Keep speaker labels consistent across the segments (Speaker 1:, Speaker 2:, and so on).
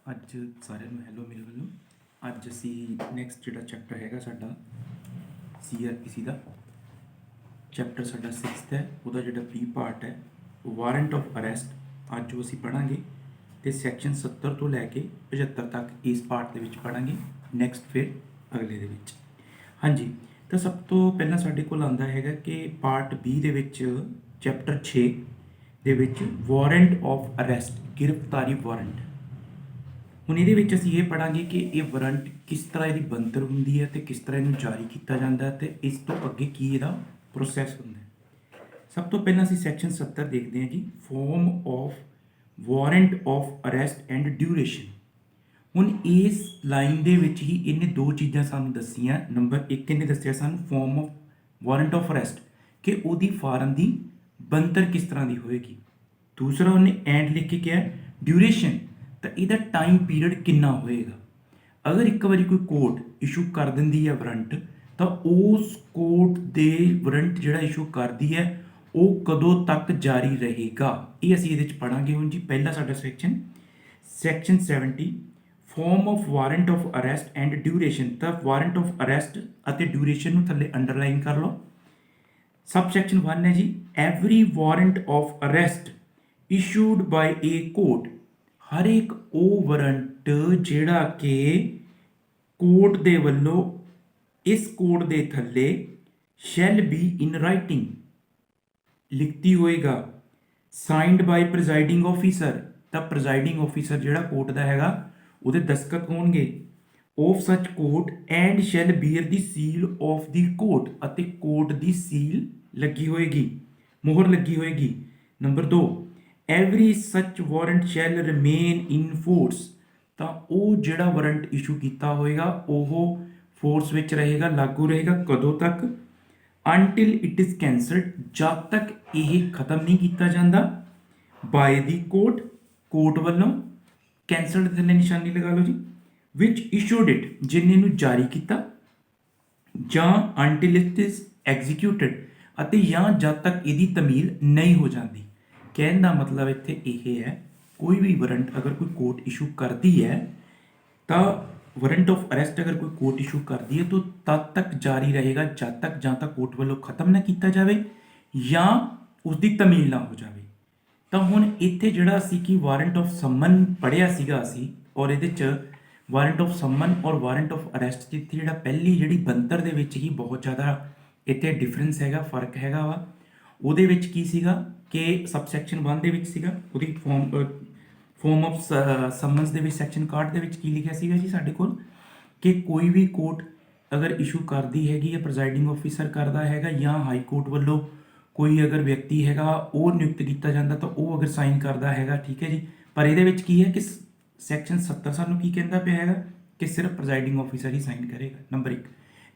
Speaker 1: ਅੱਜ ਸਾਰਿਆਂ ਨੂੰ ਹੈਲੋ ਮੇਰੇ ਵੱਲੋਂ। ਅੱਜ ਅਸੀਂ ਨੈਕਸਟ ਜਿਹੜਾ ਚੈਪਟਰ ਹੈਗਾ ਸਾਡਾ ਸੀਆਰਪੀਸੀ ਦਾ ਚੈਪਟਰ ਸਾਡਾ 6th ਹੈ। ਉਹਦਾ ਜਿਹੜਾ ਪ੍ਰੀ ਪਾਰਟ ਹੈ ਵਾਰੰਟ ਆਫ ਅਰੈਸਟ ਅੱਜ ਉਹ ਅਸੀਂ ਪੜ੍ਹਾਂਗੇ ਅਤੇ ਸੈਕਸ਼ਨ 70 ਤੋਂ ਲੈ ਕੇ 75 ਤੱਕ ਇਸ ਪਾਰਟ ਦੇ ਵਿੱਚ ਪੜ੍ਹਾਂਗੇ। ਨੈਕਸਟ ਫਿਰ ਅਗਲੇ ਦੇ ਵਿੱਚ। ਹਾਂਜੀ, ਤਾਂ ਸਭ ਤੋਂ ਪਹਿਲਾਂ ਸਾਡੇ ਕੋਲ ਆਉਂਦਾ ਹੈਗਾ ਕਿ ਪਾਰਟ ਬੀ ਦੇ ਵਿੱਚ ਚੈਪਟਰ 6 ਦੇ ਵਿੱਚ ਵਾਰੰਟ ਆਫ ਅਰੈਸਟ, ਗ੍ਰਿਫਤਾਰੀ ਵਾਰੰਟ। ਹੁਣ ਇਹਦੇ ਵਿੱਚ ਅਸੀਂ ਇਹ ਪੜ੍ਹਾਂਗੇ ਕਿ ਇਹ ਵਾਰੰਟ ਕਿਸ ਤਰ੍ਹਾਂ ਇਹਦੀ ਬਣਤਰ ਹੁੰਦੀ ਹੈ ਅਤੇ ਕਿਸ ਤਰ੍ਹਾਂ ਇਹਨੂੰ ਜਾਰੀ ਕੀਤਾ ਜਾਂਦਾ ਹੈ ਅਤੇ ਇਸ ਤੋਂ ਅੱਗੇ ਕੀ ਇਹਦਾ ਪ੍ਰੋਸੈਸ ਹੁੰਦਾ ਹੈ। ਸਭ ਤੋਂ ਪਹਿਲਾਂ ਅਸੀਂ ਸੈਕਸ਼ਨ 70 ਦੇਖਦੇ ਹਾਂ ਜੀ, farm of warrant of arrest and duration. ਹੁਣ ਇਸ ਲਾਈਨ ਦੇ ਵਿੱਚ ਹੀ ਇਹਨੇ ਦੋ ਚੀਜ਼ਾਂ ਸਾਨੂੰ ਦੱਸੀਆਂ। ਨੰਬਰ 1 ਇਹਨੇ ਦੱਸਿਆ ਸਾਨੂੰ farm of warrant of arrest ਕਿ ਉਹਦੀ ਫਾਰਮ ਦੀ ਬਣਤਰ ਕਿਸ ਤਰ੍ਹਾਂ ਦੀ ਹੋਏਗੀ। ਦੂਸਰਾ ਉਹਨੇ ਐਂਡ ਲਿਖ ਕੇ ਕਿਹਾ ਡਿਊਰੇਸ਼ਨ, ਤਾਂ ਇਹਦਾ ਟਾਈਮ ਪੀਰੀਅਡ ਕਿੰਨਾ ਹੋਏਗਾ। ਅਗਰ ਇੱਕ ਵਾਰੀ ਕੋਈ ਕੋਰਟ ਇਸ਼ੂ ਕਰ ਦਿੰਦੀ ਹੈ ਵਾਰੰਟ, ਤਾਂ ਉਸ ਕੋਰਟ ਦੇ ਵਾਰੰਟ ਜਿਹੜਾ ਇਸ਼ੂ ਕਰਦੀ ਹੈ ਉਹ ਕਦੋਂ ਤੱਕ ਜਾਰੀ ਰਹੇਗਾ, ਇਹ ਅਸੀਂ ਇਹਦੇ 'ਚ ਪੜ੍ਹਾਂਗੇ। ਹੁਣ ਜੀ ਪਹਿਲਾ ਸਾਡਾ section 70 farm of warrant of arrest and duration. ਤਾਂ ਵਾਰੰਟ ਆਫ ਅਰੈਸਟ ਅਤੇ ਡਿਊਰੇਸ਼ਨ ਨੂੰ ਥੱਲੇ ਅੰਡਰਲਾਈਨ ਕਰ ਲਓ। ਸਬ ਸੈਕਸ਼ਨ 1 ਹੈ ਜੀ, every warrant of arrest issued by a court. ਹਰ ਇੱਕ ਉਹ ਵਾਰੰਟ ਜਿਹੜਾ ਕਿ ਕੋਰਟ ਦੇ ਵੱਲੋਂ ਇਸ ਕੋਰਟ ਦੇ ਥੱਲੇ ਸ਼ੈਲ ਬੀ ਇਨ ਰਾਈਟਿੰਗ ਲਿਖਤੀ ਹੋਏਗਾ, ਸਾਈਨਡ ਬਾਈ ਪ੍ਰੈਜ਼ਾਈਡਿੰਗ ਆਫੀਸਰ। ਤਾਂ ਪ੍ਰੈਜ਼ਾਈਡਿੰਗ ਆਫੀਸਰ ਜਿਹੜਾ ਕੋਰਟ ਦਾ ਹੈਗਾ ਉਹਦੇ ਦਸਤਖਤ ਹੋਣਗੇ। ਆਫ ਸੱਚ court and shell beer the seal of the court, ਅਤੇ ਕੋਰਟ ਦੀ ਸੀਲ ਲੱਗੀ ਹੋਏਗੀ, ਮੋਹਰ ਲੱਗੀ ਹੋਏਗੀ। ਨੰਬਰ 2, ਐਵਰੀ ਸੱਚ warrant shell remain in force. ਤਾਂ ਉਹ ਜਿਹੜਾ ਵਾਰੰਟ ਇਸ਼ੂ ਕੀਤਾ ਹੋਏਗਾ ਉਹ ਫੋਰਸ ਵਿੱਚ ਰਹੇਗਾ, ਲਾਗੂ ਰਹੇਗਾ। ਕਦੋਂ ਤੱਕ? ਅੰਟਿਲ ਇਟ ਇਜ਼ ਕੈਂਸਲਡ, ਜਦ ਤੱਕ ਇਹ ਖਤਮ ਨਹੀਂ ਕੀਤਾ ਜਾਂਦਾ ਬਾਏ ਦੀ ਕੋਰਟ, ਕੋਰਟ ਵੱਲੋਂ। ਕੈਂਸਲਡ ਦੇ ਥੱਲੇ ਨਿਸ਼ਾਨੀ ਲਗਾ ਲਓ ਜੀ। ਵਿਚ ਇਸ਼ੂਡ ਇਟ, ਜਿਹਨੇ ਨੂੰ ਜਾਰੀ ਕੀਤਾ, ਜਾਂ ਅੰਟਿਲ ਇਟ ਇਜ਼ ਐਗਜ਼ੀਕਿਊਟਡ, ਅਤੇ ਜਾਂ ਜਦ ਤੱਕ ਇਹਦੀ ਤਮੀਲ ਨਹੀਂ ਹੋ ਜਾਂਦੀ। ਕਹਿਣ ਦਾ ਮਤਲਬ ਇੱਥੇ ਇਹ ਹੈ, ਕੋਈ ਵੀ ਵਾਰੰਟ ਅਗਰ ਕੋਈ ਕੋਰਟ ਇਸ਼ੂ ਕਰਦੀ ਹੈ ਤਾਂ ਵਾਰੰਟ ਆਫ ਅਰੈਸਟ ਅਗਰ ਕੋਈ ਕੋਰਟ ਇਸ਼ੂ ਕਰਦੀ ਹੈ ਤਾਂ ਤਦ ਤੱਕ ਜਾਰੀ ਰਹੇਗਾ ਜਦ ਤੱਕ ਜਾਂ ਤਾਂ ਕੋਰਟ ਵੱਲੋਂ ਖਤਮ ਨਾ ਕੀਤਾ ਜਾਵੇ ਜਾਂ ਉਸਦੀ ਤਮੀਲ ਨਾ ਹੋ ਜਾਵੇ। ਤਾਂ ਹੁਣ ਇੱਥੇ ਜਿਹੜਾ ਅਸੀਂ ਕਿ ਵਾਰੰਟ ਆਫ ਸਮਨ ਪੜ੍ਹਿਆ ਸੀਗਾ ਅਸੀਂ, ਔਰ ਇਹਦੇ 'ਚ ਵਾਰੰਟ ਆਫ ਸਮਨ ਔਰ ਵਾਰੰਟ ਆਫ ਅਰੈਸਟ ਜਿੱਥੇ ਜਿਹੜਾ ਪਹਿਲੀ ਜਿਹੜੀ ਬਣਤਰ ਦੇ ਵਿੱਚ ਹੀ ਬਹੁਤ ਜ਼ਿਆਦਾ ਇੱਥੇ ਡਿਫਰੈਂਸ ਹੈਗਾ, ਫਰਕ ਹੈਗਾ ਵਾ। ਉਹਦੇ ਵਿੱਚ ਕੀ ਸੀਗਾ ਕਿ ਸਬਸੈਕਸ਼ਨ 1 ਦੇ ਵਿੱਚ ਸੀਗਾ ਉਹਦੀ ਫਾਰਮ ਆਫ ਸਮਨਸ ਦੇ ਵਿੱਚ ਸੈਕਸ਼ਨ 61 ਦੇ ਵਿੱਚ ਕੀ ਲਿਖਿਆ ਸੀਗਾ ਜੀ ਸਾਡੇ ਕੋਲ ਕਿ ਕੋਈ ਵੀ ਕੋਰਟ ਅਗਰ ਇਸ਼ੂ ਕਰਦੀ ਹੈਗੀ ਹੈ, ਪ੍ਰੈਜ਼ਾਈਡਿੰਗ ਆਫੀਸਰ ਕਰਦਾ ਹੈਗਾ, ਜਾਂ ਹਾਈ ਕੋਰਟ ਵੱਲੋਂ ਕੋਈ ਅਗਰ ਵਿਅਕਤੀ ਹੈਗਾ ਉਹ ਨਿਯੁਕਤ ਕੀਤਾ ਜਾਂਦਾ ਤਾਂ ਉਹ ਅਗਰ ਸਾਈਨ ਕਰਦਾ ਹੈਗਾ, ਠੀਕ ਹੈ ਜੀ। ਪਰ ਇਹਦੇ ਵਿੱਚ ਕੀ ਹੈ ਕਿ ਸੈਕਸ਼ਨ 70 ਸਾਨੂੰ ਕੀ ਕਹਿੰਦਾ ਪਿਆ ਹੈਗਾ ਕਿ ਸਿਰਫ ਪ੍ਰੈਜ਼ਾਈਡਿੰਗ ਆਫੀਸਰ ਹੀ ਸਾਈਨ ਕਰੇਗਾ, ਨੰਬਰ 1।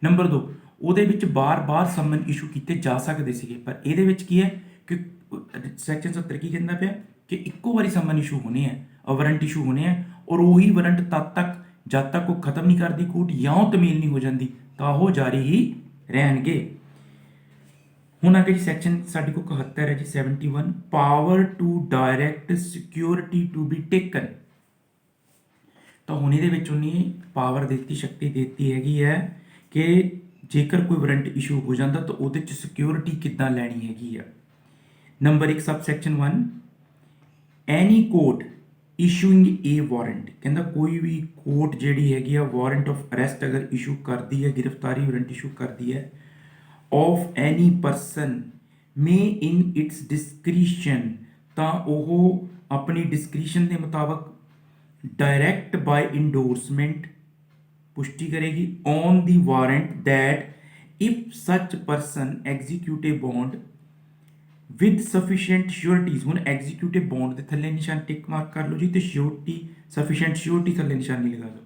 Speaker 1: ਨੰਬਰ 2, ਉਹਦੇ ਵਿੱਚ ਬਾਰ-ਬਾਰ ਸਮਨ ਇਸ਼ੂ ਕੀਤੇ ਜਾ ਸਕਦੇ ਸੀਗੇ, ਪਰ ਇਹਦੇ ਵਿੱਚ ਕੀ ਹੈ ਕਿ ਸੈਕਸ਼ਨ 70 ਕੀ ਕਹਿੰਦਾ ਪਿਆ ਕਿ ਇੱਕੋ ਵਾਰੀ ਸਮਨ ਇਸ਼ੂ ਹੋਣੇ ਆ, ਵਾਰੰਟ ਇਸ਼ੂ ਹੋਣੇ ਆ, ਔਰ ਉਹੀ ਵਾਰੰਟ ਤਦ ਤੱਕ ਜਦ ਤੱਕ ਉਹ ਖਤਮ ਨਹੀਂ ਕਰਦੀ ਕੋਰਟ ਜਾਂ ਉਹ ਤਮੀਲ ਨਹੀਂ ਹੋ ਜਾਂਦੀ ਤਾਂ ਉਹ ਜਾਰੀ ਹੀ ਰਹਿਣਗੇ। ਹੁਣ ਅੱਗੇ ਜੀ ਸੈਕਸ਼ਨ ਸਾਡੇ ਕੋਲ 71 ਹੈ ਜੀ 71, power to direct security to be taken. ਤਾਂ ਹੁਣ ਇਹਦੇ ਵਿੱਚ ਉਹਨੇ ਪਾਵਰ ਦਿੱਤੀ, ਸ਼ਕਤੀ ਦਿੱਤੀ ਹੈਗੀ ਹੈ ਕਿ ਜੇਕਰ ਕੋਈ ਵਾਰੰਟ ਇਸ਼ੂ ਹੋ ਜਾਂਦਾ ਤਾਂ ਉਹਦੇ 'ਚ ਸਿਕਿਉਰਿਟੀ ਕਿੱਦਾਂ ਲੈਣੀ ਹੈਗੀ ਆ। Number 1 sub section 1, any court issuing a warrant. ਕਹਿੰਦਾ ਕੋਈ ਵੀ ਕੋਰਟ ਜਿਹੜੀ ਹੈਗੀ ਆ ਵਾਰੰਟ ਆਫ ਅਰੈਸਟ ਅਗਰ ਇਸ਼ੂ ਕਰਦੀ ਹੈ, ਗ੍ਰਿਫਤਾਰੀ ਵਾਰੰਟ ਇਸ਼ੂ ਕਰਦੀ ਹੈ, of any person may in its discretion, ਤਾਂ ਉਹ ਆਪਣੀ ਡਿਸਕ੍ਰਿਸ਼ਨ ਦੇ ਮੁਤਾਬਕ ਡਾਇਰੈਕਟ ਬਾਈ ਇੰਡੋਰਸਮੈਂਟ ਪੁਸ਼ਟੀ ਕਰੇਗੀ on the warrant that if such person executive bond with sufficient sureties. ਹੁਣ ਐਗਜ਼ੀਕਿਊਟਿਵ ਬੌਂਡ ਦੇ ਥੱਲੇ ਨਿਸ਼ਾਨ ਟਿਕ ਮਾਰਕ ਕਰ ਲਓ ਜੀ, ਤੇ ਸ਼ਿਓਰਟੀ ਸਫੀਸ਼ੀਐਂਟ ਸ਼ਿਓਰਟੀ ਥੱਲੇ ਨਿਸ਼ਾਨੀ ਲਗਾ ਲਓ।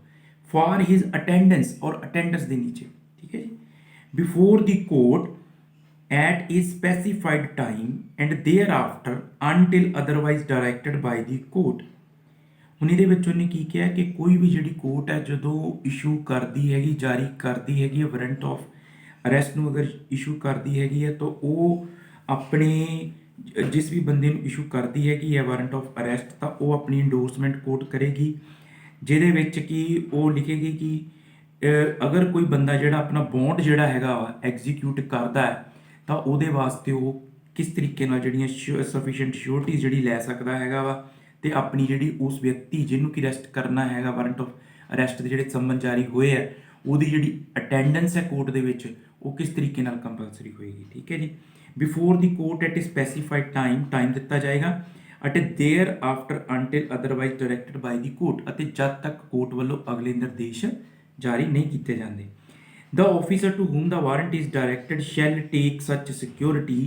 Speaker 1: ਫਾਰ ਹਿਜ਼ ਅਟੈਂਡੈਂਸ, ਔਰ ਅਟੈਂਡੈਂਸ ਦੇ ਨੀਚੇ, ਠੀਕ ਹੈ ਜੀ, before the court at a specified time and thereafter until otherwise directed by the court। ਹੁਣ ਇਹਦੇ ਵਿੱਚ ਉਹਨੇ ਕੀ ਕਿਹਾ ਕਿ ਕੋਈ ਵੀ ਜਿਹੜੀ ਕੋਰਟ ਹੈ ਜਦੋਂ ਇਸ਼ੂ ਕਰਦੀ ਹੈਗੀ, ਜਾਰੀ ਕਰਦੀ ਹੈਗੀ ਹੈ ਵਾਰੰਟ ਆਫ ਅਰੈਸਟ ਨੂੰ ਅਗਰ ਇਸ਼ੂ ਕਰਦੀ ਹੈਗੀ ਹੈ ਤਾਂ ਉਹ ਆਪਣੇ ਜਿਸ ਵੀ ਬੰਦੇ ਨੂੰ ਇਸ਼ੂ ਕਰਦੀ ਹੈਗੀ ਹੈ ਵਾਰੰਟ ਆਫ ਅਰੈਸਟ, ਤਾਂ ਉਹ ਆਪਣੀ ਇੰਡੋਰਸਮੈਂਟ ਕੋਰਟ ਕਰੇਗੀ ਜਿਹਦੇ ਵਿੱਚ ਕਿ ਉਹ ਲਿਖੇਗੀ ਕਿ ਅਗਰ ਕੋਈ ਬੰਦਾ ਜਿਹੜਾ ਆਪਣਾ ਬੌਂਡ ਜਿਹੜਾ ਹੈਗਾ ਵਾ ਐਗਜ਼ੀਕਿਊਟ ਕਰਦਾ ਹੈ ਤਾਂ ਉਹਦੇ ਵਾਸਤੇ ਉਹ ਕਿਸ ਤਰੀਕੇ ਨਾਲ ਜਿਹੜੀਆਂ ਸਫੀਸ਼ੀਐਂਟ ਸ਼ੋਰਟੀਜ਼ ਜਿਹੜੀ ਲੈ ਸਕਦਾ ਹੈਗਾ ਵਾ, ਤੇ ਆਪਣੀ ਜਿਹੜੀ ਉਸ ਵਿਅਕਤੀ ਜਿਹਨੂੰ ਕਿ ਅਰੈਸਟ ਕਰਨਾ ਹੈਗਾ, ਵਾਰੰਟ ਆਫ ਅਰੈਸਟ ਦੇ ਜਿਹੜੇ ਸੰਮਨ ਜਾਰੀ ਹੋਏ ਆ, ਉਹਦੀ ਜਿਹੜੀ ਅਟੈਂਡੈਂਸ ਹੈ ਕੋਰਟ ਦੇ ਵਿੱਚ ਉਹ ਕਿਸ ਤਰੀਕੇ ਨਾਲ ਕੰਪਲਸਰੀ ਹੋਏਗੀ। ਠੀਕ ਹੈ ਜੀ। Before the court at specified time ਦਿੱਤਾ ਜਾਏਗਾ ਅਤੇ thereafter until otherwise directed by the court, ਅਤੇ ਜਦ ਤੱਕ ਕੋਰਟ ਵੱਲੋਂ ਅਗਲੇ ਨਿਰਦੇਸ਼ ਜਾਰੀ ਨਹੀਂ ਕੀਤੇ ਜਾਂਦੇ। The officer to whom the warrant is directed shall take such security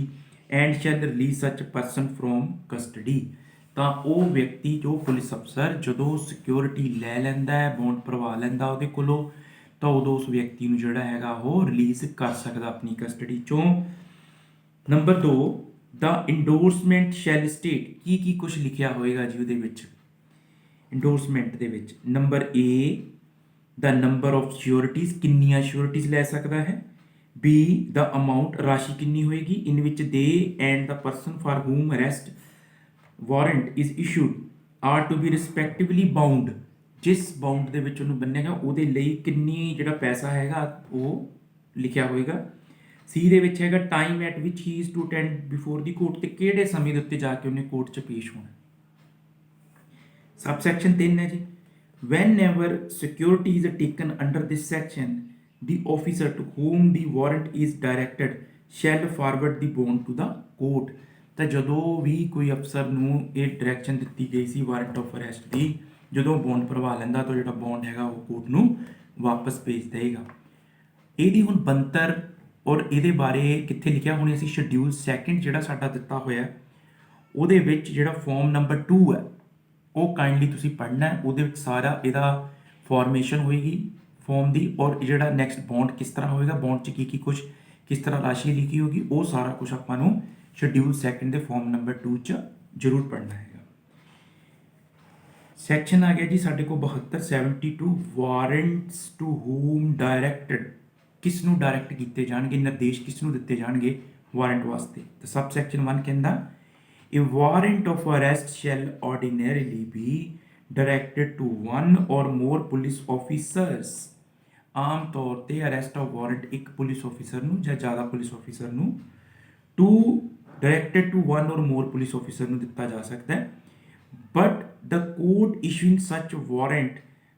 Speaker 1: and shall release such person from custody। ਤਾਂ ਉਹ ਵਿਅਕਤੀ ਜੋ ਪੁਲਿਸ ਅਫਸਰ ਜਦੋਂ ਸਿਕਿਉਰਿਟੀ ਲੈ ਲੈਂਦਾ ਹੈ, ਬੌਂਡ ਭਰਵਾ ਲੈਂਦਾ ਉਹਦੇ ਕੋਲੋਂ, ਤਾਂ ਉਦੋਂ ਉਸ ਵਿਅਕਤੀ ਨੂੰ ਜਿਹੜਾ ਹੈਗਾ ਉਹ ਰਿਲੀਜ਼ ਕਰ ਸਕਦਾ ਆਪਣੀ ਕਸਟਡੀ ਚੋਂ। Number 2, the endorsement shall state, ਕੀ ਕੁਝ ਲਿਖਿਆ ਹੋਏਗਾ ਜੀ ਉਹਦੇ ਵਿੱਚ ਇੰਡੋਰਸਮੈਂਟ ਦੇ ਵਿੱਚ। Number A, the number of sureties, ਕਿੰਨੀਆਂ ਸਿਓਰਿਟੀਜ਼ ਲੈ ਸਕਦਾ ਹੈ। ਬੀ, ਦਾ ਅਮਾਊਂਟ, ਰਾਸ਼ੀ ਕਿੰਨੀ ਹੋਏਗੀ। ਇਨ ਵਿੱਚ ਦੇ and the person for whom arrest warrant is issued are to be respectively bound, ਜਿਸ ਬਾਉਂਡ ਦੇ ਵਿੱਚ ਉਹਨੂੰ ਬੰਨੇਗਾ ਉਹਦੇ ਲਈ ਕਿੰਨੀ ਜਿਹੜਾ ਪੈਸਾ ਹੈਗਾ ਉਹ ਲਿਖਿਆ ਹੋਏਗਾ। ਸੀ ਦੇ ਵਿੱਚ ਹੈਗਾ time at which he is to attend before the court, ਤੇ ਕਿਹੜੇ ਸਮੇਂ ਦੇ ਉੱਤੇ ਜਾ ਕੇ ਉਹਨੇ ਕੋਰਟ 'ਚ ਪੇਸ਼ ਹੋਣਾ। ਸਬਸੈਕਸ਼ਨ 3 ਹੈ ਜੀ, whenever security is taken under this section, the officer to whom the warrant is directed shall forward the bond to the court। ਤਾਂ ਜਦੋਂ ਵੀ ਕੋਈ ਅਫਸਰ ਨੂੰ ਇਹ ਡਾਇਰੈਕਸ਼ਨ ਦਿੱਤੀ ਗਈ ਸੀ ਵਾਰੰਟ ਆਫ ਅਰੈਸਟ ਦੀ, ਜਦੋਂ ਬੌਂਡ ਭਰਵਾ ਲੈਂਦਾ ਤਾਂ ਜਿਹੜਾ ਬੌਂਡ ਹੈਗਾ ਉਹ ਕੋਰਟ ਨੂੰ ਵਾਪਸ ਭੇਜ ਦੇਗਾ। ਇਹਦੀ ਹੁਣ ਬਣਤਰ ਔਰ ਇਹਦੇ ਬਾਰੇ ਕਿੱਥੇ ਲਿਖਿਆ, ਹੁਣ ਅਸੀਂ ਸ਼ਡਿਊਲ 2 ਜਿਹੜਾ ਸਾਡਾ ਦਿੱਤਾ ਹੋਇਆ ਉਹਦੇ ਵਿੱਚ ਜਿਹੜਾ ਫਾਰਮ ਨੰਬਰ 2 ਹੈ ਉਹ ਕਾਈਂਡਲੀ ਤੁਸੀਂ ਪੜ੍ਹਨਾ ਹੈ। ਉਹਦੇ ਵਿੱਚ ਸਾਰਾ ਇਹਦਾ ਫਾਰਮੇਸ਼ਨ ਹੋਏਗੀ ਫਾਰਮ ਦੀ, ਔਰ ਜਿਹੜਾ ਨੈਕਸਟ ਬੌਂਡ ਕਿਸ ਤਰ੍ਹਾਂ ਹੋਏਗਾ, ਬੌਂਡ 'ਚ ਕੀ ਕੁਝ ਕਿਸ ਤਰ੍ਹਾਂ ਰਾਸ਼ੀ ਲਿਖੀ ਹੋਗੀ, ਉਹ ਸਾਰਾ ਕੁਝ ਆਪਾਂ ਨੂੰ ਸ਼ਡਿਊਲ 2 ਦੇ ਫਾਰਮ ਨੰਬਰ 2 'ਚ ਜ਼ਰੂਰ ਪੜ੍ਹਨਾ ਹੈਗਾ। ਸੈਕਸ਼ਨ ਆ ਗਿਆ ਜੀ ਸਾਡੇ ਕੋਲ 72 ਵਾਰੰਟਸ ਟੂ ਹੂਮ ਡਾਇਰੈਕਟਡ, ਕਿਸ ਨੂੰ ਡਾਇਰੈਕਟ ਕੀਤੇ ਜਾਣਗੇ, ਨਿਰਦੇਸ਼ ਕਿਸ ਨੂੰ ਦਿੱਤੇ ਜਾਣਗੇ ਵਾਰੰਟ ਵਾਸਤੇ। ਤਾਂ ਸਬ ਸੈਕਸ਼ਨ 1 ਕਹਿੰਦਾ A warrant of arrest shall ordinarily be directed to one or more police officers। ਆਮ ਤੌਰ ਤੇ ਅਰੈਸਟ ਆਫ ਵਾਰੰਟ ਇੱਕ ਪੁਲਿਸ ਆਫੀਸਰ ਨੂੰ ਜਾਂ ਜ਼ਿਆਦਾ ਪੁਲਿਸ ਆਫੀਸਰ ਨੂੰ directed to one or more police officer ਨੂੰ ਦਿੱਤਾ ਜਾ ਸਕਦਾ ਹੈ। But the court issuing such warrant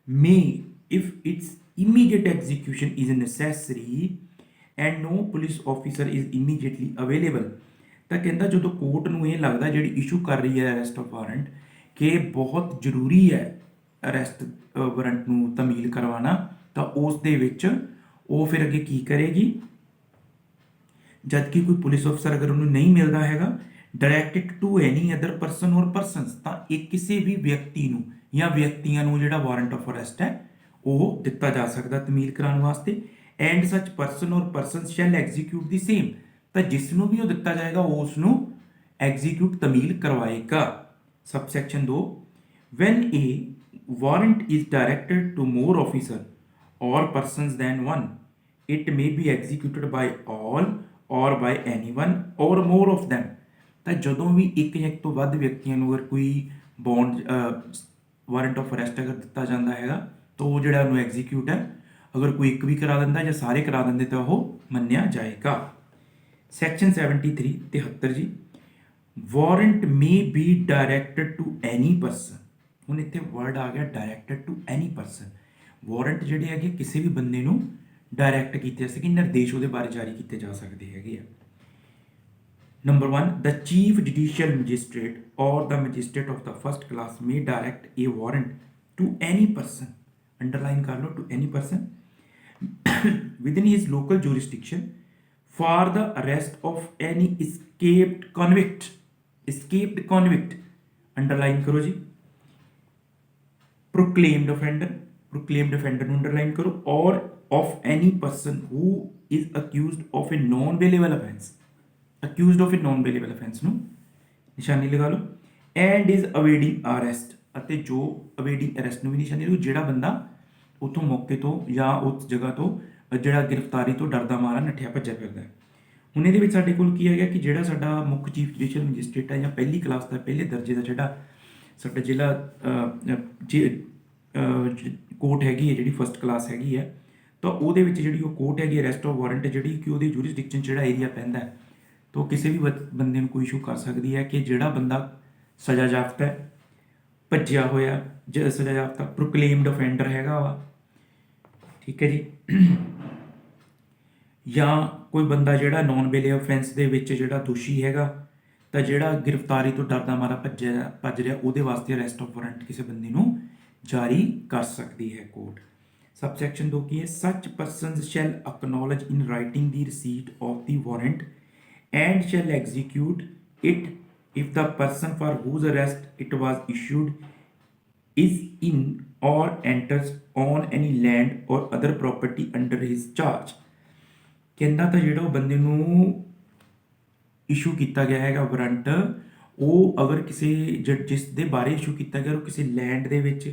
Speaker 1: may, if its immediate execution is necessary and no police officer is immediately available, ਤਾਂ ਕਹਿੰਦਾ ਜਦੋਂ ਕੋਰਟ ਨੂੰ ਇਹ ਲੱਗਦਾ ਜਿਹੜੀ ਇਸ਼ੂ ਕਰ ਰਹੀ ਹੈ ਅਰੈਸਟ ਆਫ ਵਾਰੰਟ ਕਿ ਬਹੁਤ ਜ਼ਰੂਰੀ ਹੈ ਅਰੈਸਟ ਵਾਰੰਟ ਨੂੰ ਤਮੀਲ ਕਰਵਾਉਣਾ, ਤਾਂ ਉਸ ਦੇ ਵਿੱਚ ਉਹ ਫਿਰ ਅੱਗੇ ਕੀ ਕਰੇਗੀ, ਜਦ ਕਿ ਕੋਈ ਪੁਲਿਸ ਅਫਸਰ ਅਗਰ ਉਹਨੂੰ ਨਹੀਂ ਮਿਲਦਾ ਹੈਗਾ, directed to any other person or persons, ਤਾਂ ਇਹ ਕਿਸੇ ਵੀ ਵਿਅਕਤੀ ਨੂੰ ਜਾਂ ਵਿਅਕਤੀਆਂ ਨੂੰ ਜਿਹੜਾ ਵਾਰੰਟ ਆਫ ਅਰੈਸਟ ਹੈ ਉਹ ਦਿੱਤਾ ਜਾ ਸਕਦਾ ਤਮੀਲ ਕਰਾਉਣ ਵਾਸਤੇ। And such person or persons shall execute the same, ਤਾਂ ਜਿਸ ਨੂੰ ਵੀ ਉਹ ਦਿੱਤਾ ਜਾਏਗਾ ਉਸ ਨੂੰ ਐਗਜ਼ੀਕਿਊਟ ਤਮੀਲ ਕਰਵਾਏਗਾ। Subsection 2, when a warrant is directed to more officer or persons than one, it may be executed by all or by anyone or more of them। ਤਾਂ ਜਦੋਂ ਵੀ ਇੱਕ ਜਾਂ ਇੱਕ ਤੋਂ ਵੱਧ ਵਿਅਕਤੀਆਂ ਨੂੰ ਅਗਰ ਕੋਈ ਬੌਂਡ ਵਾਰੰਟ ਆਫ ਅਰੈਸਟ ਅਗਰ ਦਿੱਤਾ ਜਾਂਦਾ ਹੈਗਾ ਤਾਂ ਉਹ ਜਿਹੜਾ ਉਹਨੂੰ ਐਗਜ਼ੀਕਿਊਟ ਹੈ, ਅਗਰ ਕੋਈ ਇੱਕ ਵੀ ਕਰਾ ਦਿੰਦਾ ਜਾਂ ਸਾਰੇ ਕਰਾ ਦਿੰਦੇ ਤਾਂ ਉਹ ਮੰਨਿਆ ਜਾਏਗਾ। ਸੈਕਸ਼ਨ 73 73 ਜੀ, warrant may be directed to any person. ਹੁਣ ਇੱਥੇ ਵਰਡ ਆ ਗਿਆ directed to any person. Warrant ਜਿਹੜੇ ਹੈਗੇ ਕਿਸੇ ਵੀ ਬੰਦੇ ਨੂੰ ਡਾਇਰੈਕਟ ਕੀਤੇ ਜਾ ਸਕੇ, ਨਿਰਦੇਸ਼ ਉਹਦੇ ਬਾਰੇ ਜਾਰੀ ਕੀਤੇ ਜਾ ਸਕਦੇ ਹੈਗੇ ਆ। Number 1, the chief judicial magistrate or the magistrate of the first class may direct a warrant to any person, underline ਕਰ ਲਓ, to any person within his local jurisdiction for the arrest of any escaped convict, underline ਕਰੋ ਜੀ। proclaimed offender ਨੂੰ underline ਕਰੋ, or of any person who is accused of a non bailable offence, ਨੂੰ ਨਿਸ਼ਾਨੀ ਲਗਾ ਲਓ। and is awaiting arrest, ਅਤੇ ਜੋ awaiting arrest ਨੂੰ ਵੀ ਨਿਸ਼ਾਨੀ ਲਓ, ਜਿਹੜਾ ਬੰਦਾ ਉੱਥੋਂ ਮੌਕੇ ਤੋਂ ਜਾਂ ਉਸ ਜਗ੍ਹਾ ਤੋਂ ਜਿਹੜਾ ਗ੍ਰਿਫਤਾਰੀ ਤੋਂ ਡਰਦਾ ਮਾਰਾ ਨੱਠਿਆ ਭੱਜਿਆ ਫਿਰਦਾ ਹੈ। ਹੁਣ ਇਹਦੇ ਵਿੱਚ ਸਾਡੇ ਕੋਲ ਕੀ ਹੈਗਾ ਕਿ ਜਿਹੜਾ ਸਾਡਾ ਮੁੱਖ ਚੀਫ ਜੁਡੀਸ਼ੀਅਲ ਮੈਜਿਸਟ੍ਰੇਟ ਹੈ ਜਾਂ ਪਹਿਲੀ ਕਲਾਸ ਦਾ ਪਹਿਲੇ ਦਰਜੇ ਦਾ ਜਿਹੜਾ ਸਾਡਾ ਜ਼ਿਲ੍ਹਾ ਕੋਰਟ ਹੈਗੀ ਹੈ ਜਿਹੜੀ ਫਸਟ ਕਲਾਸ ਹੈਗੀ ਹੈ, ਤਾਂ ਉਹਦੇ ਵਿੱਚ ਜਿਹੜੀ ਉਹ ਕੋਰਟ ਹੈਗੀ ਅਰੈਸਟ ਆਫ ਵਾਰੰਟ ਜਿਹੜੀ ਕਿ ਉਹਦੇ ਜੂਰਿਸਡਿਕਸ਼ਨ 'ਚ ਜਿਹੜਾ ਏਰੀਆ ਪੈਂਦਾ ਹੈ, ਤਾਂ ਉਹ ਕਿਸੇ ਵੀ ਬੰਦੇ ਨੂੰ ਕੋਈ ਇਸ਼ੂ ਕਰ ਸਕਦੀ ਹੈ ਕਿ ਜਿਹੜਾ ਬੰਦਾ ਸਜ਼ਾ ਯਾਫਤਾ ਹੈ, ਭੱਜਿਆ ਹੋਇਆ ਜਾਂ ਸਜ਼ਾ ਯਾਫਤਾ ਪ੍ਰੋਕਲੇਮਡ ਅਫੈਂਡਰ ਹੈਗਾ ਵਾ, ਠੀਕ ਹੈ ਜੀ, ਜਾਂ ਕੋਈ ਬੰਦਾ ਜਿਹੜਾ ਨੌਨ ਬੇਲੇ ਅਫੈਂਸ ਦੇ ਵਿੱਚ ਜਿਹੜਾ ਦੋਸ਼ੀ ਹੈਗਾ, ਤਾਂ ਜਿਹੜਾ ਗ੍ਰਿਫਤਾਰੀ ਤੋਂ ਡਰਦਾ ਮਾਰਾ ਭੱਜ ਰਿਹਾ, ਉਹਦੇ ਵਾਸਤੇ ਅਰੈਸਟ ਆਫ ਵਾਰੰਟ ਕਿਸੇ ਬੰਦੇ ਨੂੰ ਜਾਰੀ ਕਰ ਸਕਦੀ ਹੈ ਕੋਰਟ। ਸਬਸੈਕਸ਼ਨ 2 ਕੀ ਹੈ? ਸੱਚ persons shell ਅਕਨੋਲਜ in writing the ਰਿਸੀਟ of the warrant and shell execute it if the person for whose arrest it was issued is in or enters on any land or other property under his charge। ਕਹਿੰਦਾ ਤਾਂ ਜਿਹੜਾ ਉਹ ਬੰਦੇ ਨੂੰ issue ਕੀਤਾ ਗਿਆ ਹੈਗਾ warrant, ਉਹ ਅਗਰ ਕਿਸੇ ਜਿਸ ਦੇ ਬਾਰੇ ਇਸ਼ੂ ਕੀਤਾ ਗਿਆ ਉਹ ਕਿਸੇ ਲੈਂਡ ਦੇ ਵਿੱਚ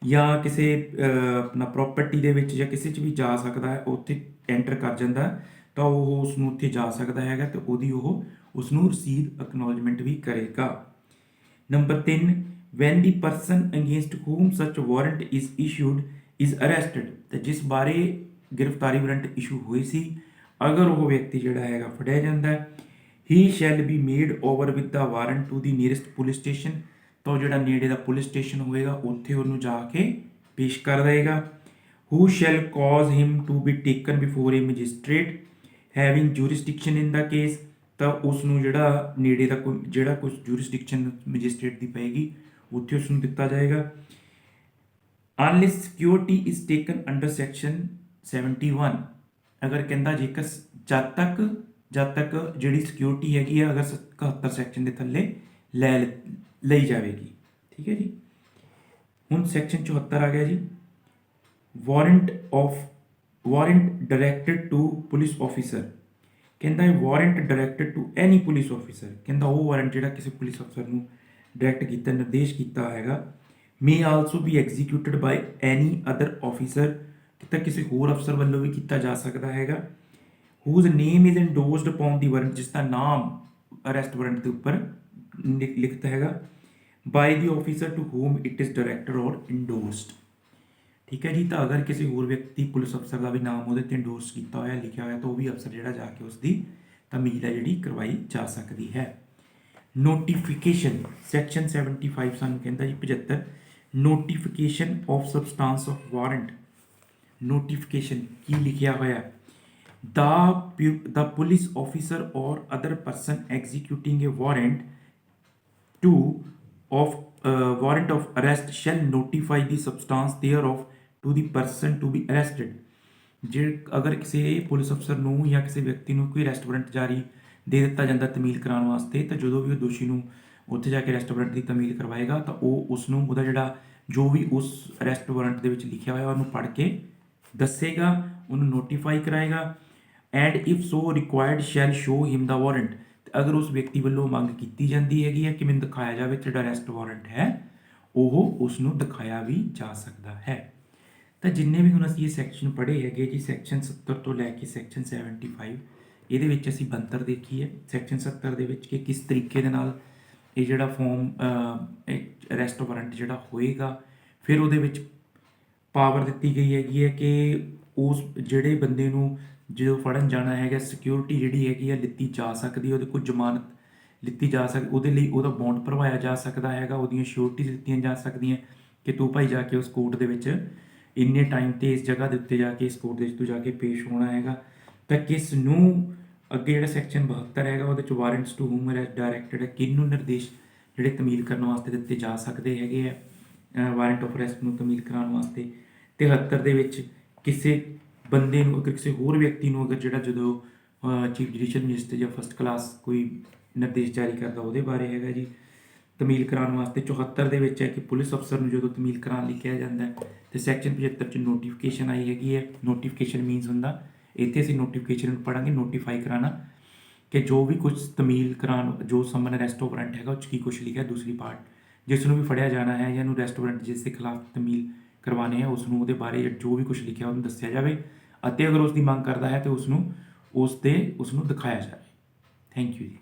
Speaker 1: ਜਾਂ ਕਿਸੇ ਆਪਣਾ ਪ੍ਰੋਪਰਟੀ ਦੇ ਵਿੱਚ ਜਾਂ ਕਿਸੇ 'ਚ ਵੀ ਜਾ ਸਕਦਾ ਹੈ, ਉੱਥੇ ਐਂਟਰ ਕਰ ਜਾਂਦਾ ਤਾਂ ਉਹ ਉਸ ਨੂੰ ਉੱਥੇ ਜਾ ਸਕਦਾ ਹੈਗਾ ਤੇ ਉਹਦੀ ਉਹ ਉਸ ਨੂੰ ਰਸੀਦ ਅਕਨੋਲਜਮੈਂਟ ਵੀ ਕਰੇਗਾ। Number 3, when the person against whom such warrant is issued is arrested, ਤੇ ਜਿਸ ਬਾਰੇ ਗ੍ਰਿਫਤਾਰੀ ਵਾਰੰਟ ਇਸ਼ੂ ਹੋਈ ਸੀ, ਅਗਰ ਉਹ ਵਿਅਕਤੀ ਜਿਹੜਾ ਹੈਗਾ ਫੜਿਆ ਜਾਂਦਾ ਹੈ, he shall be made over with the warrant to the nearest police station, ਤਾਂ ਜਿਹੜਾ ਨੇੜੇ ਦਾ ਪੁਲਿਸ ਸਟੇਸ਼ਨ ਹੋਏਗਾ ਉੱਥੇ ਉਹਨੂੰ ਜਾ ਕੇ ਪੇਸ਼ ਕਰ ਦੇਗਾ। Who shall cause him to be taken before a magistrate having jurisdiction in the case, ਤਾਂ ਉਸ ਨੂੰ ਜਿਹੜਾ ਨੇੜੇ ਦਾ ਜਿਹੜਾ ਕੁਝ ਜੂਰਿਸਡਿਕਸ਼ਨ ਮੈਜਿਸਟ੍ਰੇਟ ਦੀ ਪਏਗੀ ਉੱਥੇ ਉਸ ਨੂੰ ਦਿੱਤਾ ਜਾਏਗਾ। Unless security is taken under section 71, ਅਗਰ ਕਹਿੰਦਾ ਜੇਕਰ ਜਦ ਤੱਕ ਜਿਹੜੀ ਸਿਕਿਉਰਿਟੀ ਹੈਗੀ ਆ ਅਗਰ 71 ਸੈਕਸ਼ਨ ਦੇ ਥੱਲੇ ਲਈ ਜਾਵੇਗੀ, ਠੀਕ ਹੈ ਜੀ। ਹੁਣ ਸੈਕਸ਼ਨ 74 ਆ ਗਿਆ ਜੀ, warrant directed to police officer. ਕਹਿੰਦਾ ਇਹ warrant directed to any police officer, ਕਹਿੰਦਾ ਉਹ ਵਾਰੰਟ ਜਿਹੜਾ ਕਿਸੇ ਪੁਲਿਸ ਅਫਸਰ ਨੂੰ ਡਾਇਰੈਕਟ ਕੀਤਾ, ਨਿਰਦੇਸ਼ ਕੀਤਾ ਹੈਗਾ। May also be executed by any other officer, ਤਾਂ ਕਿਸੇ ਹੋਰ ਅਫਸਰ ਵੱਲੋਂ ਵੀ ਕੀਤਾ ਜਾ ਸਕਦਾ ਹੈਗਾ। whose name is endorsed upon the warrant, ਜਿਸ ਦਾ ਨਾਮ ਅਰੈਸਟ ਵਾਰੰਟ ਦੇ ਉੱਪਰ ਲਿਖਤਾ ਹੈਗਾ, by the officer to whom it is directed or endorsed, ਠੀਕ ਹੈ ਜੀ। ਤਾਂ ਅਗਰ ਕਿਸੇ ਹੋਰ ਵਿਅਕਤੀ ਪੁਲਿਸ ਅਫਸਰ ਦਾ ਵੀ ਨਾਮ ਉਹਦੇ ਤੇ ਇੰਡੋਰਸ ਕੀਤਾ ਹੋਇਆ ਲਿਖਿਆ ਹੋਇਆ ਤਾਂ ਉਹ ਵੀ ਅਫਸਰ ਜਿਹੜਾ ਜਾ ਕੇ ਉਸ ਦੀ ਤਮੀਲ ਹੈ ਜਿਹੜੀ ਕਰਵਾਈ ਜਾ ਸਕਦੀ ਹੈ। ਨੋਟੀਫਿਕੇਸ਼ਨ ਸੈਕਸ਼ਨ 75 ਸਾਨੂੰ ਕਹਿੰਦਾ ਜੀ 75, notification of substance of warrant. Notification ਕੀ ਲਿਖਿਆ ਹੋਇਆ? the police officer or other person executing a warrant of arrest shall notify the substance thereof to the person to be arrested। ਜੇ ਅਗਰ ਕਿਸੇ ਪੁਲਿਸ ਅਫਸਰ ਨੂੰ ਜਾਂ ਕਿਸੇ ਵਿਅਕਤੀ ਨੂੰ ਕੋਈ ਅਰੈਸਟ ਵਾਰੰਟ ਜਾਰੀ ਦੇ ਦਿੱਤਾ ਜਾਂਦਾ ਤਮੀਲ ਕਰਾਉਣ ਵਾਸਤੇ, ਤਾਂ ਜਦੋਂ ਵੀ ਉਹ ਦੋਸ਼ੀ ਨੂੰ ਉੱਥੇ ਜਾ ਕੇ ਅਰੈਸਟ ਵਾਰੰਟ ਦੀ ਤਮੀਲ ਕਰਵਾਏਗਾ ਤਾਂ ਉਹ ਉਸ ਨੂੰ ਉਹਦਾ ਜਿਹੜਾ ਜੋ ਵੀ ਉਸ ਅਰੈਸਟ ਵਾਰੰਟ ਦੇ ਵਿੱਚ ਲਿਖਿਆ ਹੋਇਆ ਉਹਨੂੰ ਪੜ੍ਹ ਕੇ ਦੱਸੇਗਾ, ਉਹਨੂੰ ਨੋਟੀਫਾਈ ਕਰਾਏਗਾ। And if so required shall show him the warrant, ਅਗਰ ਉਸ ਵਿਅਕਤੀ ਵੱਲੋਂ ਮੰਗ ਕੀਤੀ ਜਾਂਦੀ ਹੈਗੀ ਹੈ ਕਿ ਮੈਨੂੰ ਦਿਖਾਇਆ ਜਾਵੇ ਜਿਹੜਾ ਅਰੈਸਟ ਵਾਰੰਟ ਹੈ, ਉਹ ਉਸ ਨੂੰ ਦਿਖਾਇਆ ਵੀ ਜਾ ਸਕਦਾ ਹੈ। ਤਾਂ ਜਿੰਨੇ ਵੀ ਹੁਣ ਅਸੀਂ ਇਹ ਸੈਕਸ਼ਨ ਪੜ੍ਹੇ ਹੈਗੇ ਜੀ, ਸੈਕਸ਼ਨ 70 ਤੋਂ ਲੈ ਕੇ ਸੈਕਸ਼ਨ 75, ਇਹਦੇ ਵਿੱਚ ਅਸੀਂ ਬਣਤਰ ਦੇਖੀ ਹੈ। ਸੈਕਸ਼ਨ 70 ਦੇ ਵਿੱਚ ਕਿ ਕਿਸ ਤਰੀਕੇ ਦੇ ਨਾਲ ਇਹ ਜਿਹੜਾ ਫਾਰਮ ਅਰੈਸਟ ਵਾਰੰਟ ਜਿਹੜਾ ਹੋਏਗਾ, ਫਿਰ ਉਹਦੇ ਵਿੱਚ ਪਾਵਰ ਦਿੱਤੀ ਗਈ ਹੈਗੀ ਹੈ ਕਿ ਉਸ ਜਿਹੜੇ ਬੰਦੇ ਨੂੰ ਜਦੋਂ ਫੜਨ ਜਾਣਾ ਹੈਗਾ, ਸਿਕਿਉਰਿਟੀ ਜਿਹੜੀ ਹੈਗੀ ਆ ਲਿੱਤੀ ਜਾ ਸਕਦੀ, ਉਹਦੇ ਕੋਲ ਜ਼ਮਾਨਤ ਲਿੱਤੀ ਜਾ ਸਕਦੀ, ਉਹਦੇ ਲਈ ਉਹਦਾ ਬੌਂਡ ਭਰਵਾਇਆ ਜਾ ਸਕਦਾ ਹੈਗਾ, ਉਹਦੀਆਂ ਸ਼ੋਰਟੀਜ਼ ਦਿੱਤੀਆਂ ਜਾ ਸਕਦੀਆਂ ਕਿ ਤੂੰ ਭਾਈ ਜਾ ਕੇ ਉਸ ਕੋਰਟ ਦੇ ਵਿੱਚ ਇੰਨੇ ਟਾਈਮ 'ਤੇ ਇਸ ਜਗ੍ਹਾ ਦੇ ਉੱਤੇ ਜਾ ਕੇ ਇਸ ਕੋਰਟ ਦੇ ਵਿੱਚ ਤੂੰ ਜਾ ਕੇ ਪੇਸ਼ ਹੋਣਾ ਹੈਗਾ। ਤਾਂ ਕਿਸ ਨੂੰ ਅੱਗੇ ਜਿਹੜਾ ਸੈਕਸ਼ਨ 72 ਹੈਗਾ ਉਹਦੇ 'ਚ warrants to whom arrest directed ਹੈ, ਕਿਹਨੂੰ ਨਿਰਦੇਸ਼ ਜਿਹੜੇ ਤਮੀਲ ਕਰਨ ਵਾਸਤੇ ਦਿੱਤੇ ਜਾ ਸਕਦੇ ਹੈਗੇ ਆ ਵਾਰੰਟ ਆਫ ਅਰੈਸਟ ਨੂੰ ਤਮੀਲ ਕਰਾਉਣ ਵਾਸਤੇ। 73 ਦੇ ਵਿੱਚ ਕਿਸੇ ਬੰਦੇ ਨੂੰ ਅਗਰ ਕਿਸੇ ਹੋਰ ਵਿਅਕਤੀ ਨੂੰ ਅਗਰ ਜਿਹੜਾ ਜਦੋਂ ਚੀਫ ਜੁਡੀਸ਼ੀਅਲ ਮੈਜਿਸਟਰੇਟ ਜਾਂ ਫਸਟ ਕਲਾਸ ਕੋਈ ਨਿਰਦੇਸ਼ ਜਾਰੀ ਕਰਦਾ ਉਹਦੇ ਬਾਰੇ ਹੈਗਾ ਜੀ ਤਮੀਲ ਕਰਾਉਣ ਵਾਸਤੇ। 74 ਦੇ ਵਿੱਚ ਹੈ ਕਿ ਪੁਲਿਸ ਅਫਸਰ ਨੂੰ ਜਦੋਂ ਤਮੀਲ ਕਰਾਉਣ ਲਈ ਕਿਹਾ ਜਾਂਦਾ ਹੈ। ਅਤੇ ਸੈਕਸ਼ਨ 75 'ਚ ਨੋਟੀਫਿਕੇਸ਼ਨ ਆਈ ਹੈਗੀ ਹੈ। ਨੋਟੀਫਿਕੇਸ਼ਨ ਮੀਨਸ ਹੁੰਦਾ, ਇੱਥੇ ਅਸੀਂ ਨੋਟੀਫਿਕੇਸ਼ਨ ਨੂੰ ਪੜ੍ਹਾਂਗੇ ਨੋਟੀਫਾਈ ਕਰਾਉਣਾ, ਕਿ ਜੋ ਵੀ ਕੁਝ ਤਮੀਲ ਕਰਾਉਣ ਜੋ ਸਮਨ ਅਰੈਸਟ ਵਾਰੰਟ ਹੈਗਾ ਉਹ 'ਚ ਕੀ ਕੁਛ ਲਿਖਿਆ, ਦੂਸਰੀ ਪਾਰਟ ਜਿਸ ਨੂੰ ਵੀ ਫੜਿਆ ਜਾਣਾ ਹੈ ਜਾਂ ਇਹਨੂੰ ਅਰੈਸਟ ਵਾਰੰਟ ਜਿਸ ਦੇ ਖਿਲਾਫ ਤਮੀਲ ਕਰਵਾਉਣੇ ਆ ਉਸ ਨੂੰ ਉਹਦੇ ਬਾਰੇ ਜੋ ਵੀ ਕੁਛ ਲਿਖਿਆ ਉਹਨੂੰ ਦੱਸਿਆ ਜਾਵੇ, ਅਤੇ ਅਗਰ ਉਸ ਦੀ ਮੰਗ ਕਰਦਾ ਹੈ ਤਾਂ ਉਸ ਨੂੰ ਦਿਖਾਇਆ ਜਾਵੇ। ਥੈਂਕ ਯੂ ਜੀ।